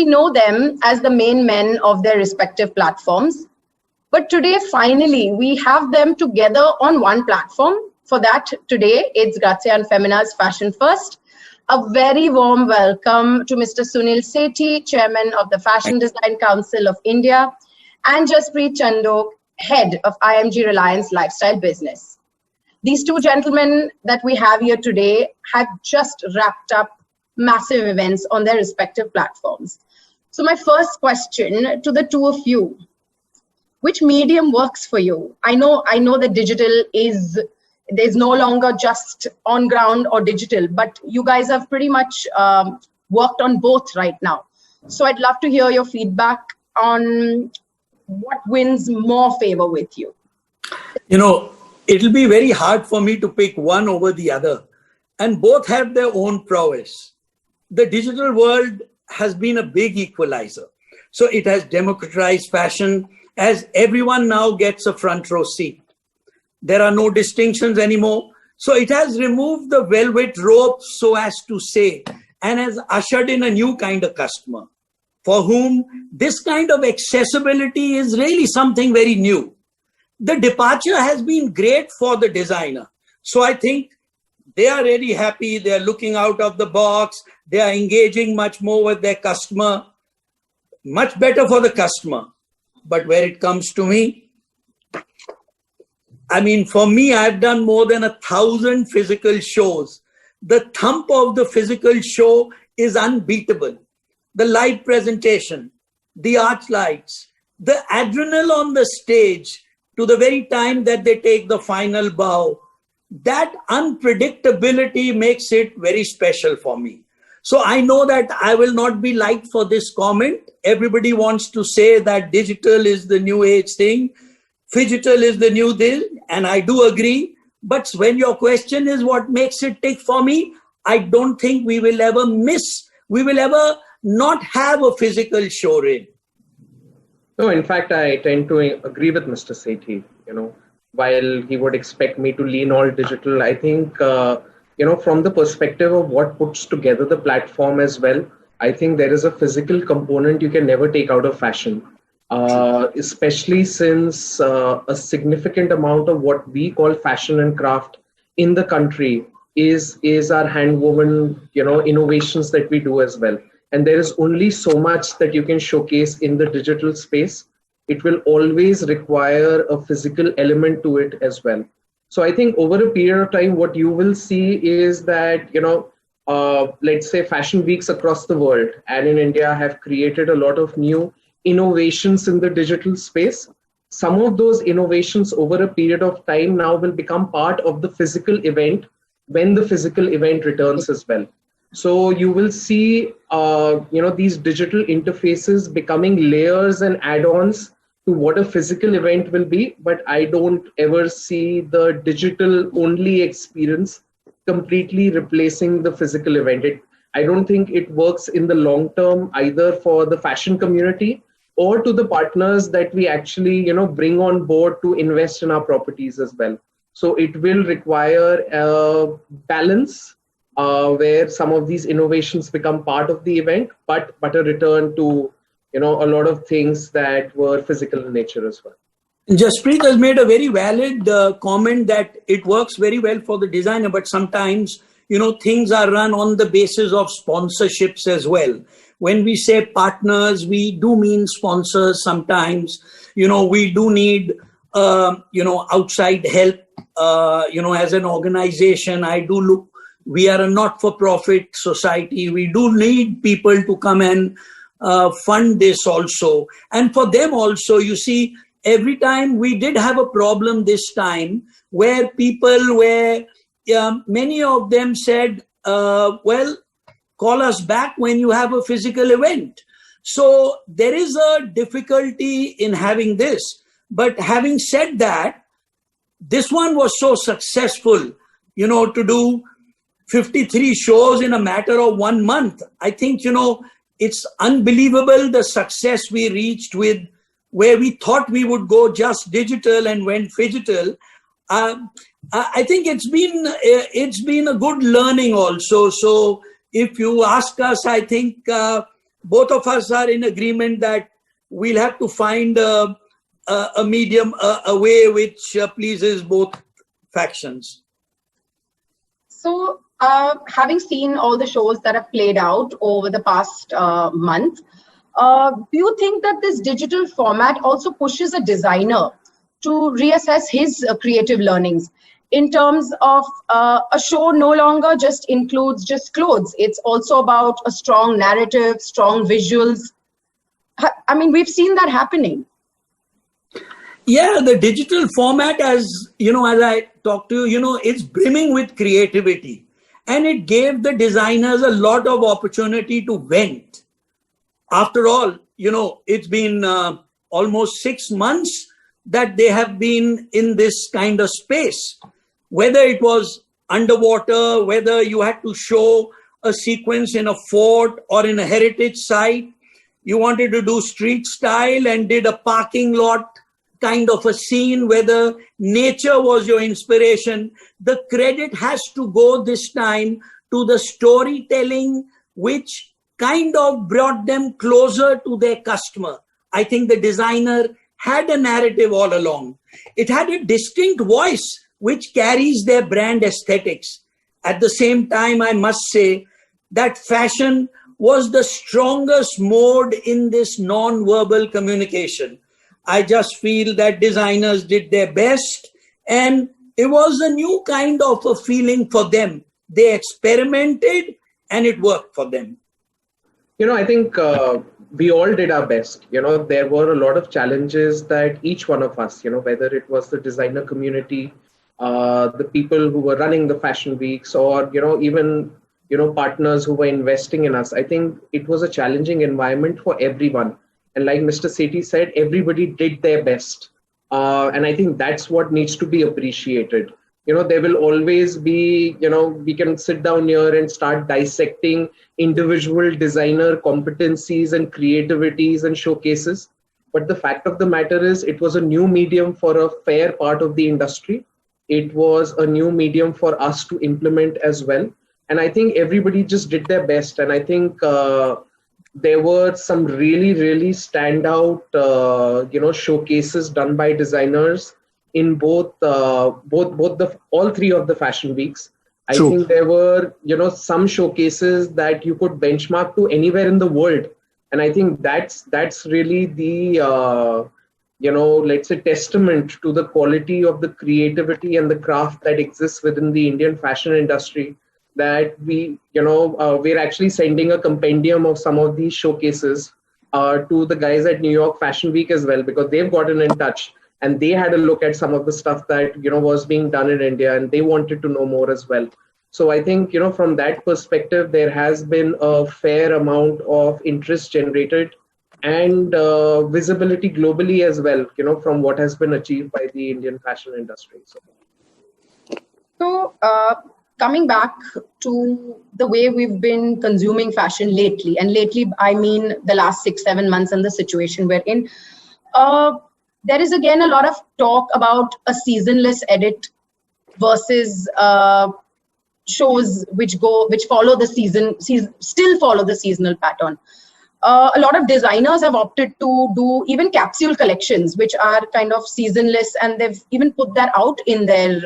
we know them as the main men of their respective platforms. But today, finally, we have them together on one platform. For that, today, it's Grazia and Femina's Fashion First. A very warm welcome to Mr. Sunil Sethi, Chairman of the Fashion Design Council of India, and Jaspreet Chandok, Head of IMG Reliance Lifestyle Business. These two gentlemen that we have here today have just wrapped up massive events on their respective platforms. So my first question to the two of you, which medium works for you? I know that digital there's no longer just on ground or digital, but you guys have pretty much worked on both right now. So I'd love to hear your feedback on what wins more favor with you. It'll be very hard for me to pick one over the other, and both have their own prowess. The digital world has been a big equalizer. So it has democratized fashion, as everyone now gets a front row seat. There are no distinctions anymore. So it has removed the velvet rope, so as to say, and has ushered in a new kind of customer for whom this kind of accessibility is really something very new. The departure has been great for the designer. So I think they are really happy. They are looking out of the box. They are engaging much more with their customer. Much better for the customer. But where it comes to me, for me, I've done more than 1,000 physical shows. The thump of the physical show is unbeatable. The light presentation, the arch lights, the adrenaline on the stage to the very time that they take the final bow, that unpredictability makes it very special for me. So I know that I will not be liked for this comment. Everybody wants to say that digital is the new age thing, phygital is the new thing, and I do agree. But when your question is what makes it tick for me, I don't think we will ever not have a physical showroom. No, in fact, I tend to agree with Mr. Sethi. While he would expect me to lean all digital, I think, from the perspective of what puts together the platform as well, I think there is a physical component you can never take out of fashion, especially since a significant amount of what we call fashion and craft in the country is our hand-woven, innovations that we do as well. And there is only so much that you can showcase in the digital space. It will always require a physical element to it as well. So I think over a period of time, what you will see is that, let's say fashion weeks across the world and in India have created a lot of new innovations in the digital space. Some of those innovations over a period of time now will become part of the physical event when the physical event returns as well. So you will see, these digital interfaces becoming layers and add-ons to what a physical event will be. But I don't ever see the digital only experience completely replacing the physical event. I don't think it works in the long term either for the fashion community or to the partners that we actually, bring on board to invest in our properties as well. So it will require a balance where some of these innovations become part of the event, but a return to, a lot of things that were physical in nature as well. Jaspreet has made a very valid comment that it works very well for the designer, but sometimes, things are run on the basis of sponsorships as well. When we say partners, we do mean sponsors sometimes. We do need, outside help, as an organization. We are a not-for-profit society. We do need people to come and fund this also. And for them also, you see, every time we did have a problem this time where many of them said, call us back when you have a physical event. So there is a difficulty in having this. But having said that, this one was so successful, to do 53 shows in a matter of 1 month. I think, it's unbelievable the success we reached with where we thought we would go just digital and went phygital. I think it's been a good learning also. So if you ask us, I think both of us are in agreement that we'll have to find a medium, a way which pleases both factions. So, having seen all the shows that have played out over the past month, do you think that this digital format also pushes a designer to reassess his creative learnings in terms of a show no longer just includes just clothes? It's also about a strong narrative, strong visuals. I mean, we've seen that happening. Yeah, the digital format, as I talked to you, it's brimming with creativity, and it gave the designers a lot of opportunity to vent. After all, it's been almost 6 months that they have been in this kind of space. Whether it was underwater, whether you had to show a sequence in a fort or in a heritage site, you wanted to do street style and did a parking lot kind of a scene, whether nature was your inspiration, the credit has to go this time to the storytelling, which kind of brought them closer to their customer. I think the designer had a narrative all along. It had a distinct voice which carries their brand aesthetics. At the same time, I must say that fashion was the strongest mode in this non-verbal communication. I just feel that designers did their best, and it was a new kind of a feeling for them. They experimented and it worked for them. I think we all did our best. There were a lot of challenges that each one of us, whether it was the designer community, the people who were running the fashion weeks, or, even, partners who were investing in us. I think it was a challenging environment for everyone. And like Mr. Sethi said, everybody did their best. And I think that's what needs to be appreciated. There will always be, we can sit down here and start dissecting individual designer competencies and creativities and showcases. But the fact of the matter is, it was a new medium for a fair part of the industry. It was a new medium for us to implement as well. And I think everybody just did their best. And I think there were some really, really standout, showcases done by designers in all three of the fashion weeks. True. I think there were, some showcases that you could benchmark to anywhere in the world. And I think that's really the, let's say, testament to the quality of the creativity and the craft that exists within the Indian fashion industry. That we're actually sending a compendium of some of these showcases to the guys at New York Fashion Week as well, because they've gotten in touch and they had a look at some of the stuff that, was being done in India, and they wanted to know more as well. So I think, from that perspective, there has been a fair amount of interest generated and visibility globally as well, from what has been achieved by the Indian fashion industry. So coming back to the way we've been consuming fashion lately, and lately I mean the last 6-7 months and the situation we're in, there is again a lot of talk about a seasonless edit versus shows which follow the still follow the seasonal pattern. A lot of designers have opted to do even capsule collections, which are kind of seasonless, and they've even put that out in their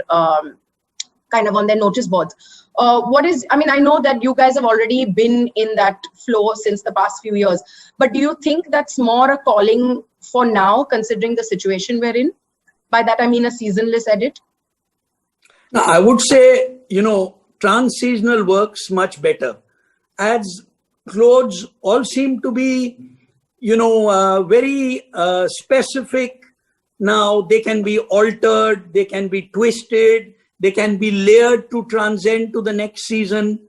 kind of on their notice boards. I know that you guys have already been in that flow since the past few years, but do you think that's more a calling for now, considering the situation we're in? By that, I mean a seasonless edit. Now, I would say, trans-seasonal works much better, as clothes all seem to be, very specific. Now they can be altered, they can be twisted, they can be layered to transcend to the next season.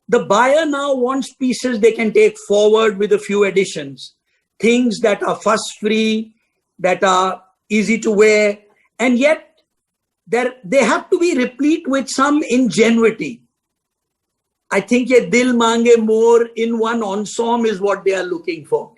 The buyer now wants pieces they can take forward with a few additions, things that are fuss-free, that are easy to wear, and yet they have to be replete with some ingenuity. I think ye dil mange more in one ensemble is what they are looking for.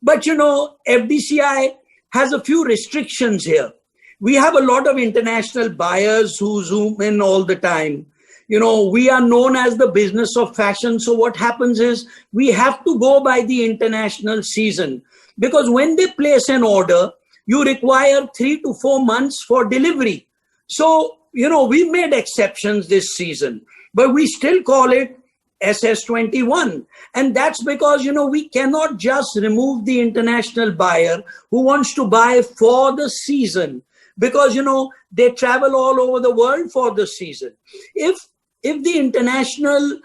But FDCI has a few restrictions here. We have a lot of international buyers who zoom in all the time. We are known as the business of fashion. So what happens is we have to go by the international season, because when they place an order, you require 3 to 4 months for delivery. So, we made exceptions this season, but we still call it SS21. And that's because, we cannot just remove the international buyer who wants to buy for the season, because, they travel all over the world for the season. If the international,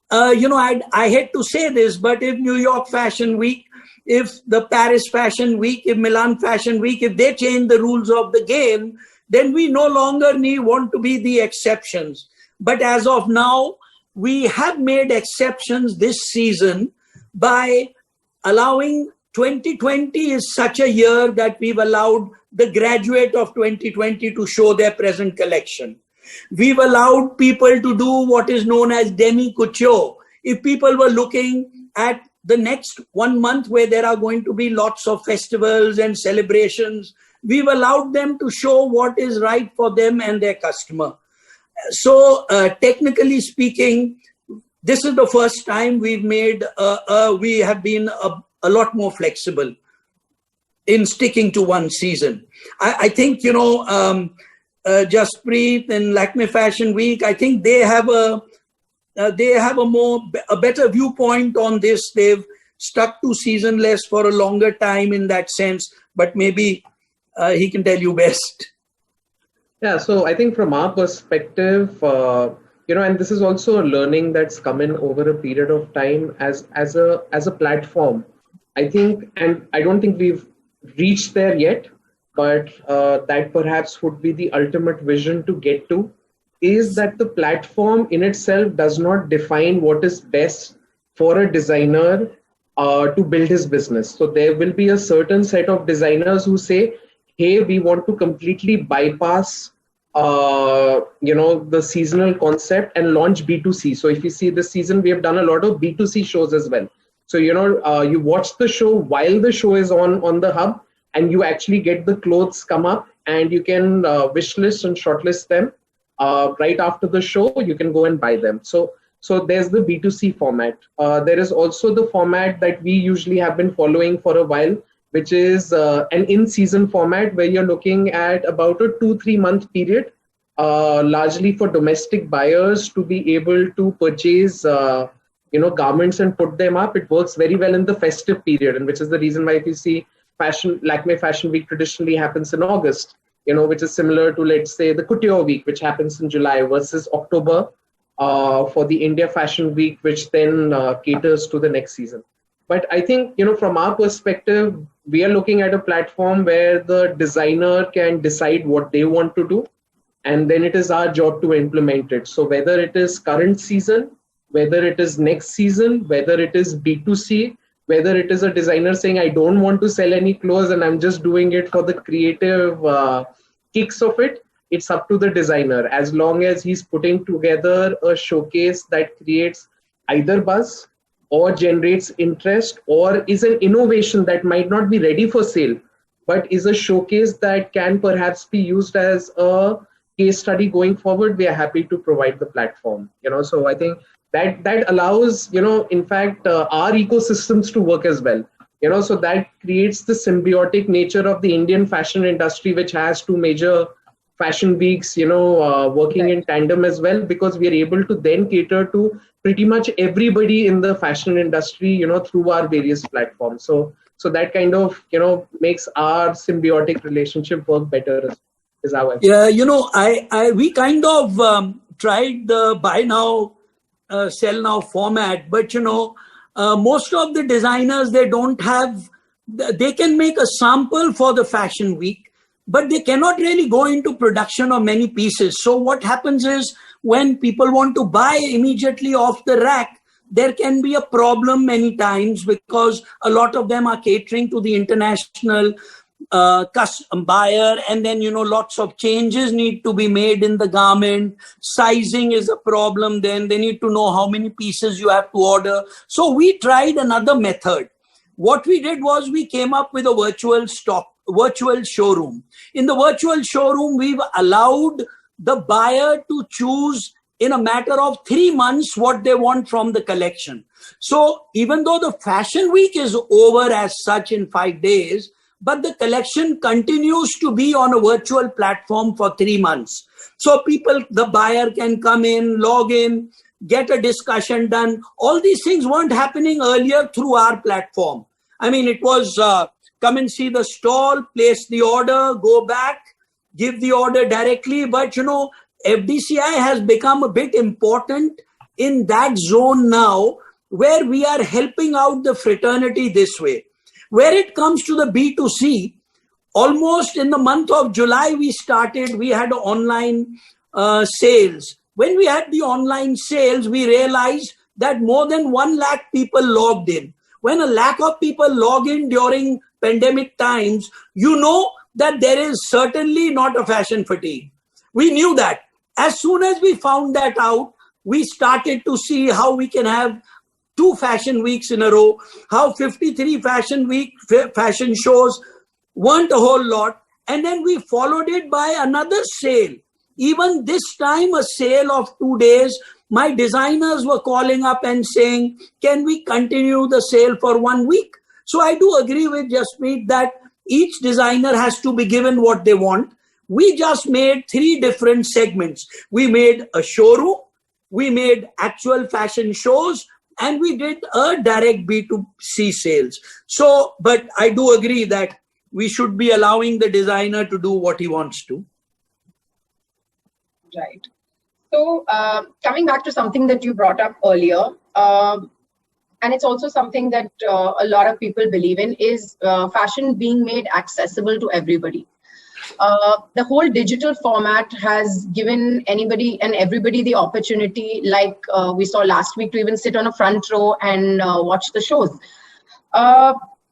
I hate to say this, but if New York Fashion Week, if the Paris Fashion Week, if Milan Fashion Week, if they change the rules of the game, then we no longer want to be the exceptions. But as of now, we have made exceptions this season by allowing 2020 is such a year that we've allowed the graduate of 2020 to show their present collection. We've allowed people to do what is known as demi couture. If people were looking at the next 1 month where there are going to be lots of festivals and celebrations, we've allowed them to show what is right for them and their customer. So technically speaking, this is the first time we have been a lot more flexible in sticking to one season. I think, Jaspreet and Lakme Fashion Week, I think they have a better viewpoint on this. They've stuck to seasonless for a longer time in that sense, but maybe he can tell you best. Yeah, so I think from our perspective, and this is also a learning that's come in over a period of time as a platform. I think, and I don't think we've reached there yet, but that perhaps would be the ultimate vision to get to, is that the platform in itself does not define what is best for a designer to build his business. So there will be a certain set of designers who say, hey, we want to completely bypass the seasonal concept and launch B2C. So if you see this season, we have done a lot of B2C shows as well. So, you watch the show while the show is on the hub, and you actually get the clothes come up, and you can wish list and shortlist them right after the show. You can go and buy them. So there's the B2C format. There is also the format that we usually have been following for a while, which is an in-season format where you're looking at about a 2-3 month period, largely for domestic buyers to be able to purchase garments and put them up. It works very well in the festive period, and which is the reason why if you see Lakme Fashion Week traditionally happens in August, which is similar to, let's say, the Couture Week, which happens in July, versus October for the India Fashion Week, which then caters to the next season. But I think, from our perspective, we are looking at a platform where the designer can decide what they want to do, and then it is our job to implement it. So whether it is current season, whether it is next season, whether it is B2C, whether it is a designer saying, I don't want to sell any clothes and I'm just doing it for the creative kicks of it, it's up to the designer. As long as he's putting together a showcase that creates either buzz or generates interest, or is an innovation that might not be ready for sale, but is a showcase that can perhaps be used as a case study going forward, we are happy to provide the platform. So I think that allows, in fact, our ecosystems to work as well. So that creates the symbiotic nature of the Indian fashion industry, which has 2 major fashion weeks, working in tandem as well, because we are able to then cater to pretty much everybody in the fashion industry, through our various platforms. So that kind of, makes our symbiotic relationship work better is how I feel. Yeah, we kind of tried the buy now, sell now format, but most of the designers, they can make a sample for the fashion week, but they cannot really go into production of many pieces. So what happens is, when people want to buy immediately off the rack, there can be a problem many times, because a lot of them are catering to the international buyer, and then lots of changes need to be made in the garment. Sizing is a problem. Then they need to know how many pieces you have to order. So we tried another method. What we did was, we came up with a virtual showroom. In the virtual showroom, we've allowed the buyer to choose in a matter of 3 months what they want from the collection. So even though the fashion week is over as such in 5 days, but the collection continues to be on a virtual platform for 3 months. So people, the buyer can come in, log in, get a discussion done. All these things weren't happening earlier through our platform. I mean, it was come and see the stall, place the order, go back, give the order directly. But, FDCI has become a bit important in that zone now, where we are helping out the fraternity this way. Where it comes to the B2C, almost in the month of July, we had online sales. When we had the online sales, we realized that more than 1 lakh people logged in. When a lakh of people log in during pandemic times, you know that there is certainly not a fashion fatigue. We knew that. As soon as we found that out, we started to see how we can have 2 fashion weeks in a row, how 53 fashion shows weren't a whole lot. And then we followed it by another sale. Even this time, a sale of 2 days, my designers were calling up and saying, can we continue the sale for 1 week? So I do agree with Jaspreet that each designer has to be given what they want. We just made 3 different segments. We made a showroom, we made actual fashion shows, and we did a direct B2C sales. So, but I do agree that we should be allowing the designer to do what he wants to. Right. So coming back to something that you brought up earlier, and it's also something that a lot of people believe in, is fashion being made accessible to everybody. The whole digital format has given anybody and everybody the opportunity, like we saw last week, to even sit on a front row and watch the shows.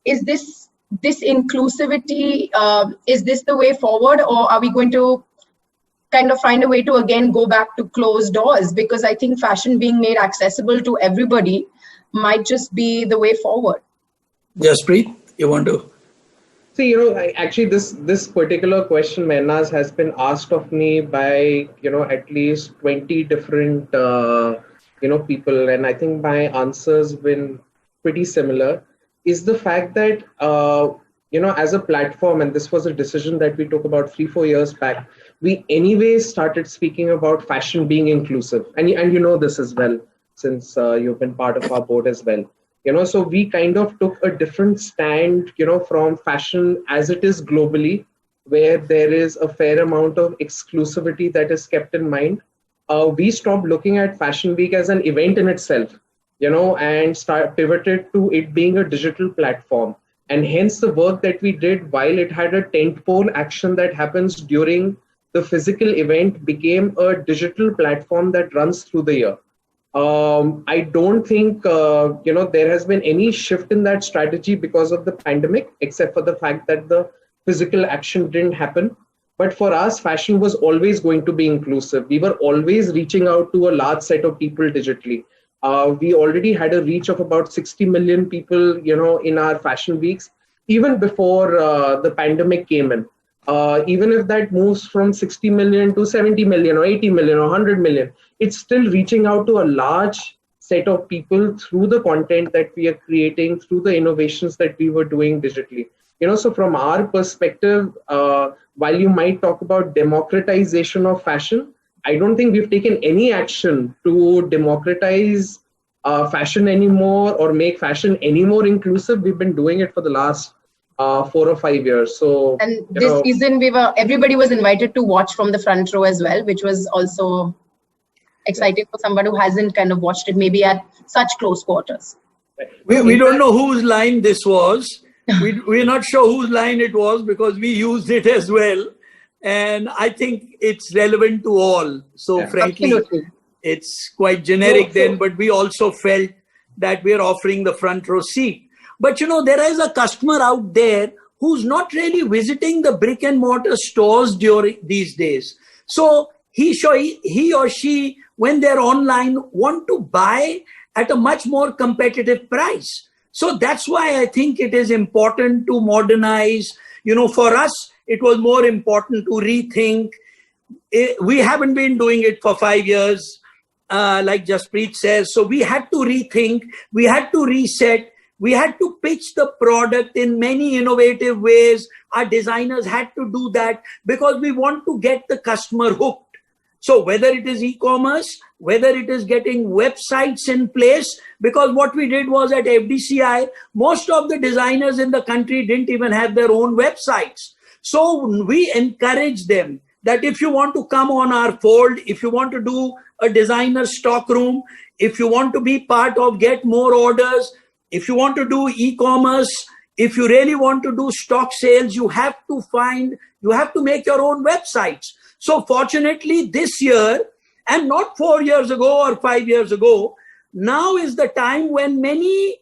Is this inclusivity, is this the way forward, or are we going to kind of find a way to again go back to closed doors? Because I think fashion being made accessible to everybody might just be the way forward. Jaspreet, you want to? See, actually this particular question, Mehnaz, has been asked of me by, at least 20 different, people. And I think my answer's been pretty similar, is the fact that, as a platform, and this was a decision that we took about 3-4 years back, we anyway started speaking about fashion being inclusive. And you know this as well, since you've been part of our board as well. So we kind of took a different stand, from fashion as it is globally, where there is a fair amount of exclusivity that is kept in mind. We stopped looking at Fashion Week as an event in itself, and pivoted to it being a digital platform. And hence the work that we did, while it had a tentpole action that happens during the physical event, became a digital platform that runs through the year. I don't think, there has been any shift in that strategy because of the pandemic, except for the fact that the physical action didn't happen. But for us, fashion was always going to be inclusive. We were always reaching out to a large set of people digitally. We already had a reach of about 60 million people, in our fashion weeks, even before the pandemic came in. Even if that moves from 60 million to 70 million or 80 million or 100 million, it's still reaching out to a large set of people through the content that we are creating, through the innovations that we were doing digitally. So from our perspective, while you might talk about democratization of fashion, I don't think we've taken any action to democratize fashion anymore or make fashion any more inclusive. We've been doing it for the last 4 or 5 years. So, and this season everybody was invited to watch from the front row as well, which was also exciting for someone who hasn't kind of watched it maybe at such close quarters. We don't know whose line this was. We're not sure whose line it was because we used it as well. And I think it's relevant to all. So frankly, absolutely, it's quite generic but we also felt that we're offering the front row seat. But there is a customer out there who's not really visiting the brick and mortar stores during these days. So he or she, when they're online, want to buy at a much more competitive price. So that's why I think it is important to modernize. For us, it was more important to rethink. We haven't been doing it for 5 years. like Jaspreet says. So we had to rethink, we had to reset, we had to pitch the product in many innovative ways. Our designers had to do that because we want to get the customer hooked. So whether it is e-commerce, whether it is getting websites in place, because what we did was at FDCI, most of the designers in the country didn't even have their own websites. So we encourage them that if you want to come on our fold, if you want to do a designer stock room, if you want to be part of Get More Orders, if you want to do e-commerce, if you really want to do stock sales, you have to make your own websites. So fortunately this year, and not 4 years ago or 5 years ago, now is the time when many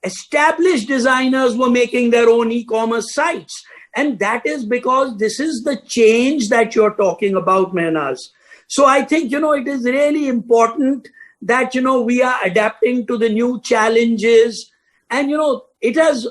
established designers were making their own e-commerce sites. And that is because this is the change that you're talking about, Mehnaz. So I think, it is really important that, we are adapting to the new challenges. And, it has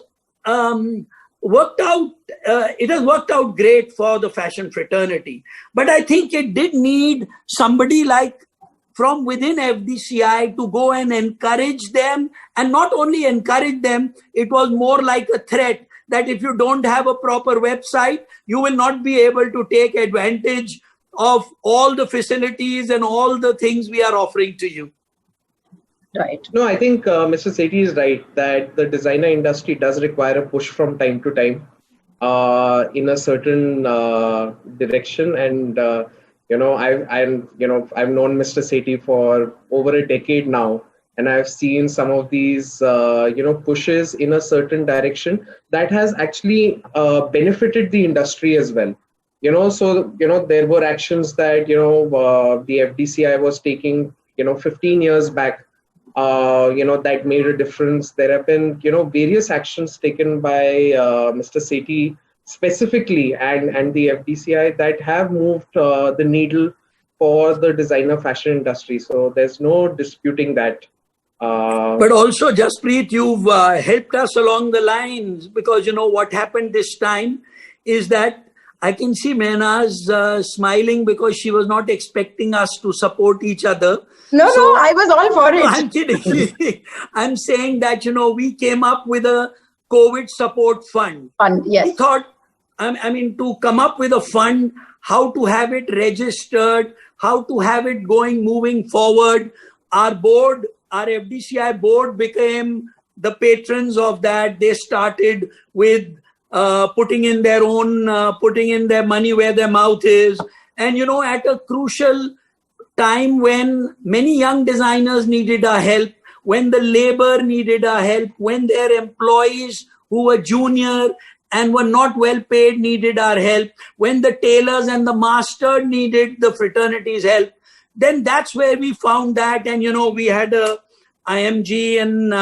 worked out great for the fashion fraternity. But I think it did need somebody like from within FDCI to go and encourage them. And not only encourage them, it was more like a threat that if you don't have a proper website, you will not be able to take advantage of all the facilities and all the things we are offering to you. Right. No, I think Mr. Sethi is right that the designer industry does require a push from time to time in a certain direction. And I've known Mr. Sethi for over a decade now, and I've seen some of these pushes in a certain direction that has actually benefited the industry as well. There were actions that the FDCI was taking 15 years back. That made a difference. There have been, various actions taken by Mr. Sethi specifically and the FDCI that have moved the needle for the designer fashion industry. So there's no disputing that. But also, Jaspreet, you've helped us along the lines because, what happened this time is that I can see Mehnaz smiling because she was not expecting us to support each other. No, I was all for it. No, I'm kidding. I'm saying that, we came up with a COVID support fund. Yes. We thought, to come up with a fund, how to have it registered, how to have it moving forward. Our board, our FDCI board became the patrons of that. They started with putting in their money where their mouth is. And, at a crucial time when many young designers needed our help, when the labor needed our help, when their employees who were junior and were not well paid needed our help, when the tailors and the master needed the fraternity's help, then that's where we found that. And, we had a IMG and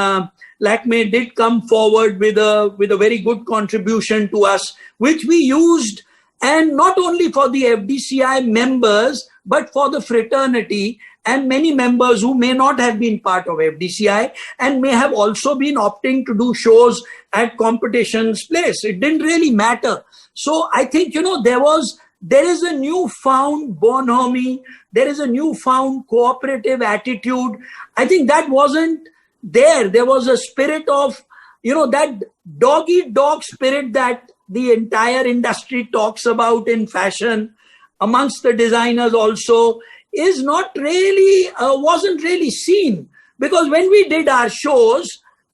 Lakme did come forward with a very good contribution to us, which we used, and not only for the FDCI members, but for the fraternity and many members who may not have been part of FDCI and may have also been opting to do shows at competitions place. It didn't really matter. So I think, there is a newfound bonhomie, there is a newfound cooperative attitude. I think that wasn't there. There was a spirit of, that dog-eat-dog spirit that the entire industry talks about in fashion amongst the designers also is not really, wasn't really seen. Because when we did our shows,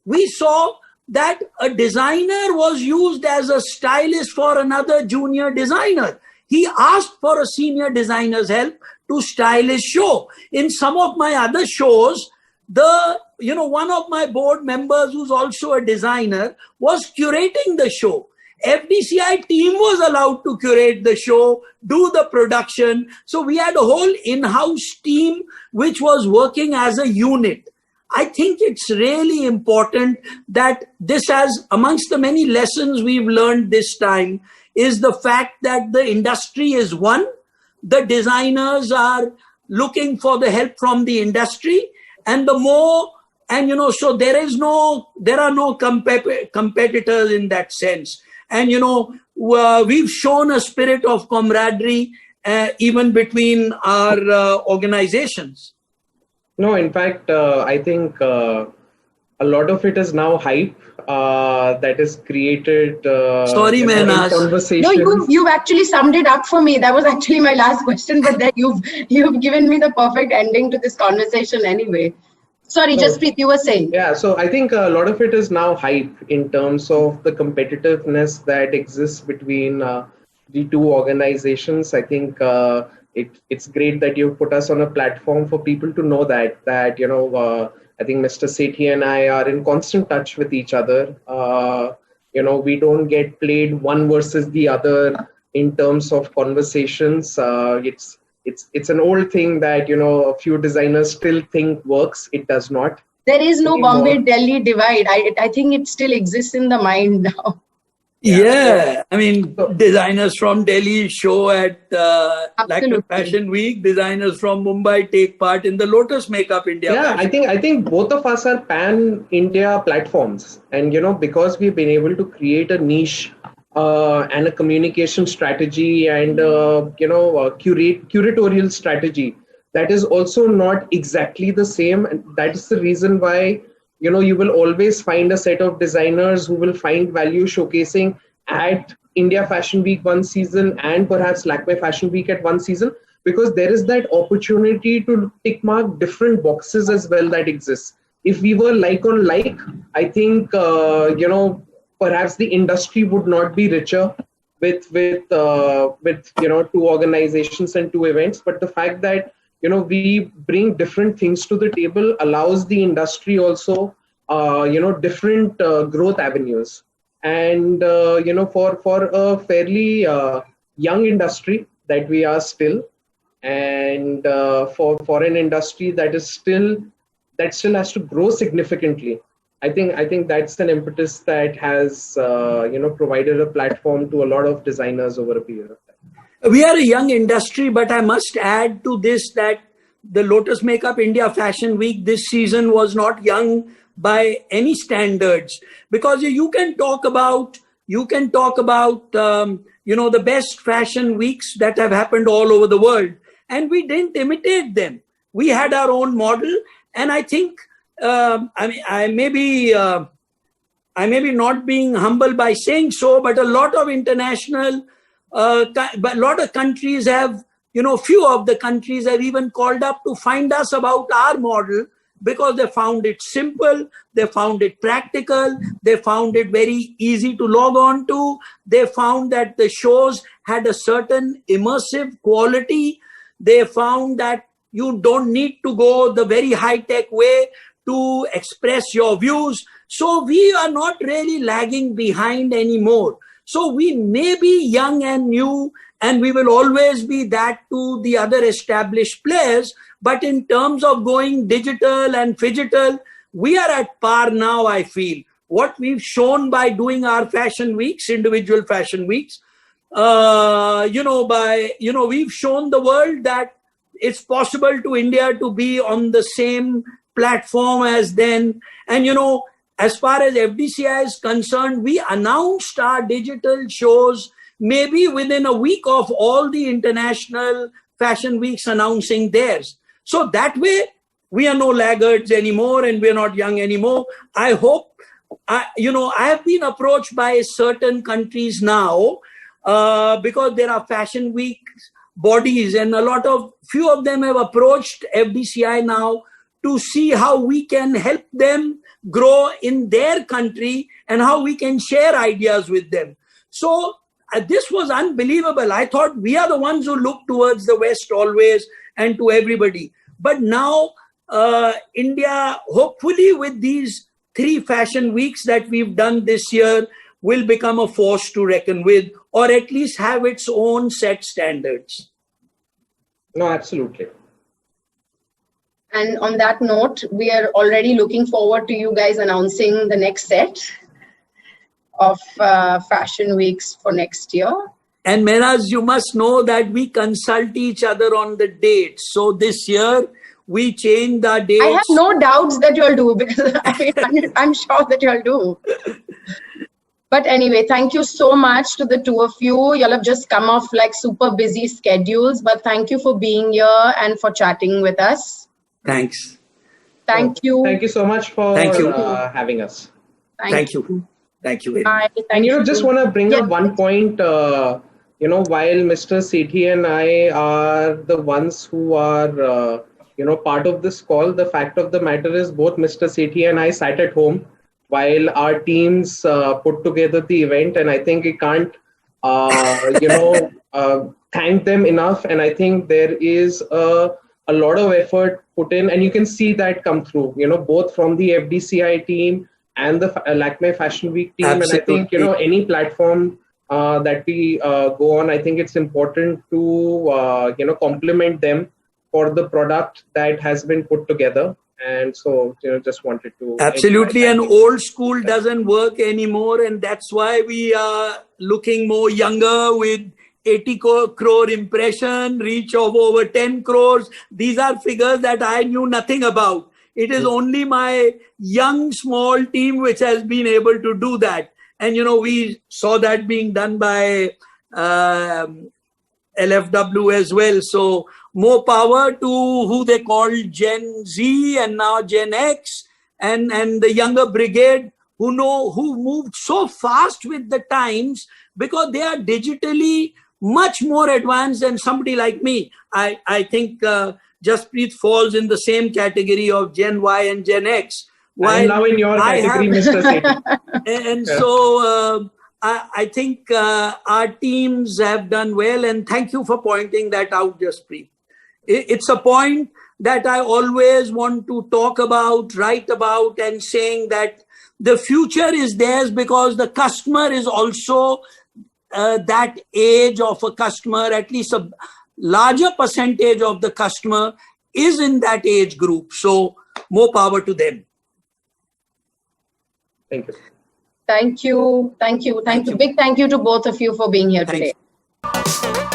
we saw that a designer was used as a stylist for another junior designer. He asked for a senior designer's help to style his show. In some of my other shows, one of my board members who's also a designer was curating the show. FDCI team was allowed to curate the show, do the production. So we had a whole in-house team which was working as a unit. I think it's really important that this has, amongst the many lessons we've learned this time, is the fact that the industry is one. The designers are looking for the help from the industry, and so there are no competitors in that sense. And, we've shown a spirit of camaraderie even between our organizations. No, in fact, I think a lot of it is now hype that is created, Sorry, in Mehnaz. No, conversations. you've actually summed it up for me. That was actually my last question, but then you've given me the perfect ending to this conversation anyway. Sorry, No, Jaspreet, you were saying. yeah, so I think a lot of it is now hype in terms of the competitiveness that exists between the two organizations. I think it's great that you put us on a platform for people to know that I think Mr. Sethi and I are in constant touch with each other. We don't get played one versus the other in terms of conversations. It's an old thing that a few designers still think works. It does not There is no anymore. Bombay-Delhi divide. I think it still exists in the mind now. Yeah, I mean, So, designers from Delhi show at Lakme Absolutely. Fashion Week. Designers from Mumbai take part in the Lotus Makeup India yeah, Fashion. I think both of us are pan India platforms, and because we've been able to create a niche and a communication strategy and curatorial strategy that is also not exactly the same, and that is the reason why you will always find a set of designers who will find value showcasing at India Fashion Week one season and perhaps Lakme Fashion Week at one season, because there is that opportunity to tick mark different boxes as well that exists. If we were like on like, I think perhaps the industry would not be richer with two organizations and two events. But the fact that we bring different things to the table allows the industry also different growth avenues. And for a fairly young industry that we are still, and for an industry that still has to grow significantly, I think that's an impetus that has provided a platform to a lot of designers over a period of time. We are a young industry, but I must add to this that the Lotus Makeup India Fashion Week this season was not young by any standards, because you can talk about the best fashion weeks that have happened all over the world, and we didn't imitate them. We had our own model, and I think I may be not being humble by saying so, but a lot of international, but a lot of countries have, few of the countries have even called up to find us about our model, because they found it simple, they found it practical, they found it very easy to log on to, they found that the shows had a certain immersive quality, they found that you don't need to go the very high-tech way to express your views. So we are not really lagging behind anymore. So we may be young and new, and we will always be that to the other established players. But in terms of going digital and phygital, we are at par now, I feel. What we've shown by doing our fashion weeks, individual fashion weeks, we've shown the world that it's possible to India to be on the same platform as then. And, as far as FDCI is concerned, we announced our digital shows maybe within a week of all the international fashion weeks announcing theirs. So that way, we are no laggards anymore, and we're not young anymore. I hope, I have been approached by certain countries now because there are fashion week bodies, and few of them have approached FDCI now to see how we can help them grow in their country and how we can share ideas with them. So this was unbelievable. I thought we are the ones who look towards the West always and to everybody. But now India, hopefully with these 3 fashion weeks that we've done this year, will become a force to reckon with, or at least have its own set standards. No, absolutely. And on that note, we are already looking forward to you guys announcing the next set of fashion weeks for next year. And Mehnaz, you must know that we consult each other on the dates. So this year, we changed our dates. I have no doubts that you'll do, because I'm sure that you'll do. But anyway, thank you so much to the two of you. You'll have just come off like super busy schedules, but thank you for being here and for chatting with us. Thanks. Thank you. Thank you so much for Thank you. having us. Thank you. Thank you very much. Bye. And Thank just want to bring Yes. up one point. While Mr. Sethi and I are the ones who are part of this call, the fact of the matter is both Mr. Sethi and I sat at home while our teams put together the event, and I think we can't thank them enough. And I think there is a lot of effort put in, and you can see that come through, both from the FDCI team and the Lakme Fashion Week team. Absolutely. And I think, any platform that we go on, I think it's important to, compliment them for the product that has been put together. And so, just wanted to. Absolutely. And old school doesn't work anymore. And that's why we are looking more younger with 80 crore impression, reach of over 10 crores. These are figures that I knew nothing about. It is only my young, small team which has been able to do that. And, we saw that being done by LFW as well. So more power to who they call Gen Z and now Gen X and the younger brigade who moved so fast with the times because they are digitally much more advanced than somebody like me. I think Jaspreet falls in the same category of Gen Y and Gen X. I'm now in your category, Mr. Sethi. And so I think our teams have done well, and thank you for pointing that out, Jaspreet. It's a point that I always want to talk about, write about, and saying that the future is theirs because the customer is also that age of a customer, at least a larger percentage of the customer is in that age group. So more power to them. Thank you. Thank you. Thank you. Thank you. Big thank you to both of you for being here Thanks. today.